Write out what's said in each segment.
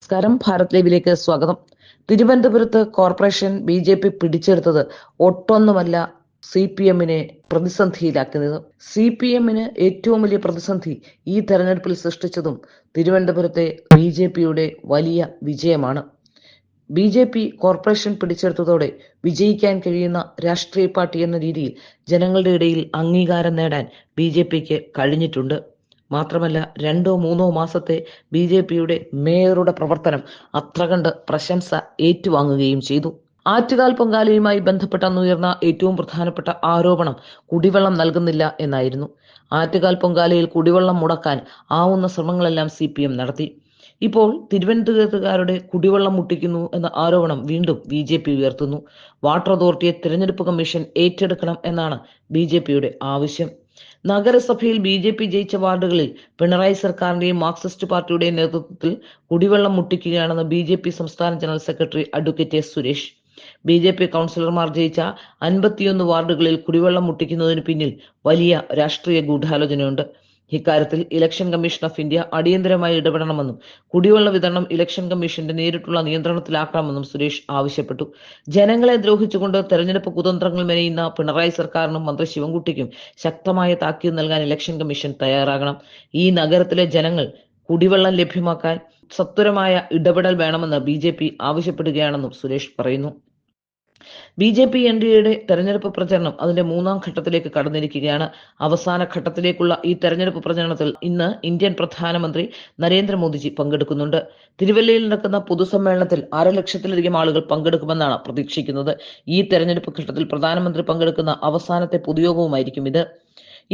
നമസ്കാരം, ഭാരത് ലൈവിലേക്ക് സ്വാഗതം. തിരുവനന്തപുരത്ത് കോർപ്പറേഷൻ ബി.ജെ.പി പിടിച്ചെടുത്തത് ഒട്ടൊന്നുമല്ല CPM-നെ പ്രതിസന്ധിയിലാക്കുന്നത്. CPM-ന് ഏറ്റവും വലിയ പ്രതിസന്ധി ഈ തെരഞ്ഞെടുപ്പിൽ സൃഷ്ടിച്ചതും തിരുവനന്തപുരത്തെ BJP-യുടെ വലിയ വിജയമാണ്. BJP കോർപ്പറേഷൻ പിടിച്ചെടുത്തതോടെ വിജയിക്കാൻ കഴിയുന്ന രാഷ്ട്രീയ പാർട്ടി എന്ന രീതിയിൽ ജനങ്ങളുടെ ഇടയിൽ അംഗീകാരം നേടാൻ BJPക്ക് കഴിഞ്ഞിട്ടുണ്ട്. മാത്രമല്ല, 2-3 മാസത്തെ BJPയുടെ മേയറുടെ പ്രവർത്തനം അത്ര കണ്ട് പ്രശംസ ഏറ്റുവാങ്ങുകയും ചെയ്തു. ആറ്റുകാൽ പൊങ്കാലയുമായി ബന്ധപ്പെട്ട അന്നുയർന്ന ഏറ്റവും പ്രധാനപ്പെട്ട ആരോപണം കുടിവെള്ളം നൽകുന്നില്ല എന്നായിരുന്നു. ആറ്റുകാൽ പൊങ്കാലയിൽ കുടിവെള്ളം മുടക്കാൻ ആവുന്ന ശ്രമങ്ങളെല്ലാം CPM നടത്തി. ഇപ്പോൾ തിരുവനന്തപുരത്തുകാരുടെ കുടിവെള്ളം മുട്ടിക്കുന്നു എന്ന ആരോപണം വീണ്ടും BJP ഉയർത്തുന്നു. വാട്ടർ അതോറിറ്റിയെ തെരഞ്ഞെടുപ്പ് കമ്മീഷൻ ഏറ്റെടുക്കണം എന്നാണ് BJPയുടെ ആവശ്യം. നഗരസഭയിൽ BJP ജയിച്ച വാർഡുകളിൽ പിണറായി സർക്കാരിന്റെയും മാർക്സിസ്റ്റ് പാർട്ടിയുടെയും നേതൃത്വത്തിൽ കുടിവെള്ളം മുട്ടിക്കുകയാണെന്ന് BJP സംസ്ഥാന general secretary advocate S Suresh. BJP കൗൺസിലർമാർ ജയിച്ച 51 വാർഡുകളിൽ കുടിവെള്ളം മുട്ടിക്കുന്നതിന് പിന്നിൽ വലിയ രാഷ്ട്രീയ ഗൂഢാലോചനയുണ്ട്. ഇക്കാര്യത്തിൽ ഇലക്ഷൻ കമ്മീഷൻ ഓഫ് ഇന്ത്യ അടിയന്തരമായി ഇടപെടണമെന്നും കുടിവെള്ള വിതരണം ഇലക്ഷൻ കമ്മീഷന്റെ നേരിട്ടുള്ള നിയന്ത്രണത്തിലാക്കണമെന്നും സുരേഷ് ആവശ്യപ്പെട്ടു. ജനങ്ങളെ ദ്രോഹിച്ചുകൊണ്ട് തെരഞ്ഞെടുപ്പ് കുതന്ത്രങ്ങൾ മെനയുന്ന പിണറായി സർക്കാരിനും മന്ത്രി ശിവൻകുട്ടിക്കും ശക്തമായ താക്കീത് നൽകാൻ ഇലക്ഷൻ കമ്മീഷൻ തയ്യാറാകണം. ഈ നഗരത്തിലെ ജനങ്ങൾ കുടിവെള്ളം ലഭ്യമാക്കാൻ സത്വരമായ ഇടപെടൽ വേണമെന്ന് BJP ആവശ്യപ്പെടുകയാണെന്നും സുരേഷ് പറയുന്നു. BJP NDAയുടെ തെരഞ്ഞെടുപ്പ് പ്രചരണം അതിന്റെ 3-ാം ഘട്ടത്തിലേക്ക് കടന്നിരിക്കുകയാണ്. അവസാന ഘട്ടത്തിലേക്കുള്ള ഈ തെരഞ്ഞെടുപ്പ് പ്രചരണത്തിൽ ഇന്ന് ഇന്ത്യൻ പ്രധാനമന്ത്രി നരേന്ദ്രമോദിജി പങ്കെടുക്കുന്നുണ്ട്. തിരുവല്ലയിൽ നടക്കുന്ന പൊതുസമ്മേളനത്തിൽ 1,50,000-ലധികം ആളുകൾ പങ്കെടുക്കുമെന്നാണ് പ്രതീക്ഷിക്കുന്നത്. ഈ തെരഞ്ഞെടുപ്പ് ഘട്ടത്തിൽ പ്രധാനമന്ത്രി പങ്കെടുക്കുന്ന അവസാനത്തെ പൊതുയോഗവുമായിരിക്കും ഇത്.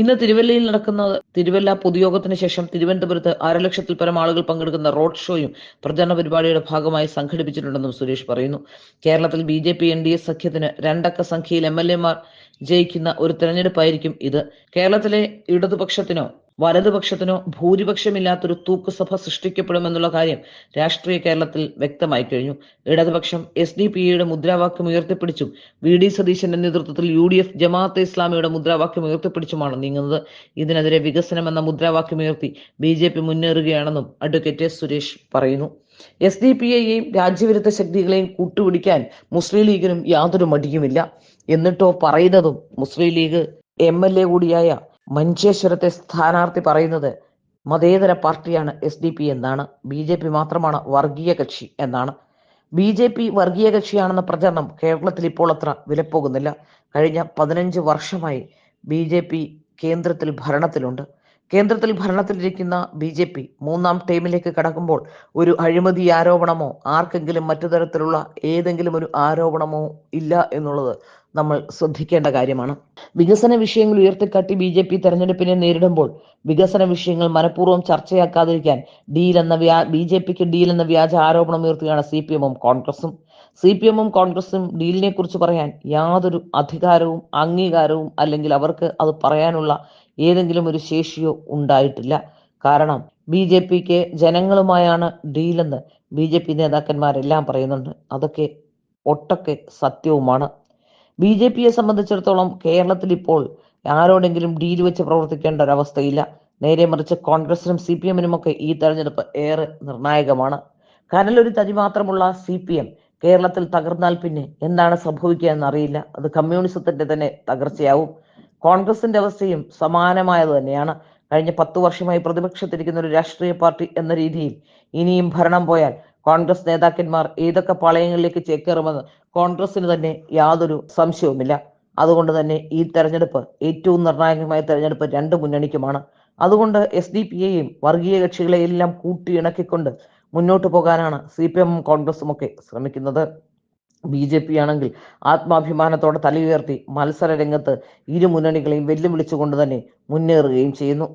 ഇന്ന് തിരുവല്ലയിൽ നടക്കുന്ന തിരുവല്ല പൊതുയോഗത്തിന് ശേഷം തിരുവനന്തപുരത്ത് 1,00,000-ൽ പരം ആളുകൾ പങ്കെടുക്കുന്ന റോഡ് ഷോയും പ്രചരണ പരിപാടിയുടെ ഭാഗമായി സംഘടിപ്പിച്ചിട്ടുണ്ടെന്നും സുരേഷ് പറയുന്നു. കേരളത്തിൽ BJP NDA സഖ്യത്തിന് 2 അക്ക സംഖ്യയിൽ MLA-മാർ ജയിക്കുന്ന ഒരു തെരഞ്ഞെടുപ്പായിരിക്കും ഇത്. കേരളത്തിലെ ഇടതുപക്ഷത്തിനോ വലതുപക്ഷത്തിനോ ഭൂരിപക്ഷമില്ലാത്തൊരു തൂക്കുസഭ സൃഷ്ടിക്കപ്പെടുമെന്നുള്ള കാര്യം രാഷ്ട്രീയ കേരളത്തിൽ വ്യക്തമായി കഴിഞ്ഞു. ഇടതുപക്ഷം SDPAയുടെ മുദ്രാവാക്യം ഉയർത്തിപ്പിടിച്ചും VD സതീശന്റെ നേതൃത്വത്തിൽ UDF ജമാഅത്തെ ഇസ്ലാമിയുടെ മുദ്രാവാക്യം ഉയർത്തിപ്പിടിച്ചുമാണ് നീങ്ങുന്നത്. ഇതിനെതിരെ വികസനം എന്ന മുദ്രാവാക്യമുയർത്തി BJP മുന്നേറുകയാണെന്നും അഡ്വക്കേറ്റ് സുരേഷ് പറയുന്നു. SDPAയെയും രാജ്യവിരുദ്ധ ശക്തികളെയും കൂട്ടുപിടിക്കാൻ മുസ്ലിം ലീഗിനും യാതൊരു മടിയുമില്ല. എന്നിട്ടോ പറയുന്നതും മുസ്ലിം ലീഗ് MLA കൂടിയായ മഞ്ചേശ്വരത്തെ സ്ഥാനാർത്ഥി പറയുന്നത് മതേതര പാർട്ടിയാണ് SDP എന്നാണ്. BJP മാത്രമാണ് വർഗീയ കക്ഷി എന്നാണ്. BJP വർഗീയ കക്ഷിയാണെന്ന പ്രചരണം കേരളത്തിൽ ഇപ്പോൾ അത്ര വിലപ്പോകുന്നില്ല. കഴിഞ്ഞ 15 വർഷമായി BJP കേന്ദ്രത്തിൽ ഭരണത്തിലുണ്ട്. കേന്ദ്രത്തിൽ ഭരണത്തിലിരിക്കുന്ന BJP 3-ാം ടൈമിലേക്ക് കടക്കുമ്പോൾ ഒരു അഴിമതി ആരോപണമോ ആർക്കെങ്കിലും മറ്റു തരത്തിലുള്ള ഏതെങ്കിലും ഒരു ആരോപണമോ ഇല്ല എന്നുള്ളത് നമ്മൾ ശ്രദ്ധിക്കേണ്ട കാര്യമാണ്. വികസന വിഷയങ്ങൾ ഉയർത്തിക്കാട്ടി BJP തെരഞ്ഞെടുപ്പിനെ നേരിടുമ്പോൾ വികസന വിഷയങ്ങൾ മനഃപൂർവ്വം ചർച്ചയാക്കാതിരിക്കാൻ BJPക്ക് ഡീൽ എന്ന വ്യാജ ആരോപണം ഉയർത്തുകയാണ് CPM-ഉം കോൺഗ്രസും. CPM-ഉം കോൺഗ്രസും ഡീലിനെ കുറിച്ച് പറയാൻ യാതൊരു അധികാരവും അംഗീകാരവും അല്ലെങ്കിൽ അവർക്ക് അത് പറയാനുള്ള ഏതെങ്കിലും ഒരു ശേഷിയോ ഉണ്ടായിട്ടില്ല. കാരണം BJPക്ക് ജനങ്ങളുമായാണ് ഡീലെന്ന് BJP നേതാക്കന്മാരെല്ലാം പറയുന്നുണ്ട്. അതൊക്കെ ഒട്ടൊക്കെ സത്യവുമാണ്. BJPയെ സംബന്ധിച്ചിടത്തോളം കേരളത്തിൽ ഇപ്പോൾ ആരോടെങ്കിലും ഡീൽ വെച്ച് പ്രവർത്തിക്കേണ്ട ഒരവസ്ഥയില്ല. നേരെ മറിച്ച് കോൺഗ്രസിനും CPM-നുമൊക്കെ ഈ തെരഞ്ഞെടുപ്പ് ഏറെ നിർണായകമാണ്. കനലൊരു തരി മാത്രമുള്ള CPM കേരളത്തിൽ തകർന്നാൽ പിന്നെ എന്താണ് സംഭവിക്കുക എന്നറിയില്ല. അത് കമ്മ്യൂണിസത്തിന്റെ തന്നെ തകർച്ചയാവും. കോൺഗ്രസിന്റെ അവസ്ഥയും സമാനമായത് തന്നെയാണ്. കഴിഞ്ഞ 10 വർഷമായി പ്രതിപക്ഷത്തിരിക്കുന്ന ഒരു രാഷ്ട്രീയ പാർട്ടി എന്ന രീതിയിൽ ഇനിയും ഭരണം പോയാൽ കോൺഗ്രസ് നേതാക്കന്മാർ ഏതൊക്കെ പാളയങ്ങളിലേക്ക് ചേക്കേറുമെന്ന് കോൺഗ്രസിന് തന്നെ യാതൊരു സംശയവുമില്ല. അതുകൊണ്ട് തന്നെ ഈ തെരഞ്ഞെടുപ്പ് ഏറ്റവും നിർണായകമായ തെരഞ്ഞെടുപ്പ് 2 മുന്നണിക്കുമാണ്. അതുകൊണ്ട് SDPAയും വർഗീയ കക്ഷികളെയെല്ലാം കൂട്ടിയിണക്കിക്കൊണ്ട് മുന്നോട്ട് പോകാനാണ് CPM-ഉം കോൺഗ്രസും ഒക്കെ ശ്രമിക്കുന്നത്. BJP ആണെങ്കിൽ ആത്മാഭിമാനത്തോടെ തലയുയർത്തി മത്സര രംഗത്ത് ഇരു മുന്നണികളെയും വെല്ലുവിളിച്ചുകൊണ്ട് തന്നെ മുന്നേറുകയും ചെയ്യുന്നു.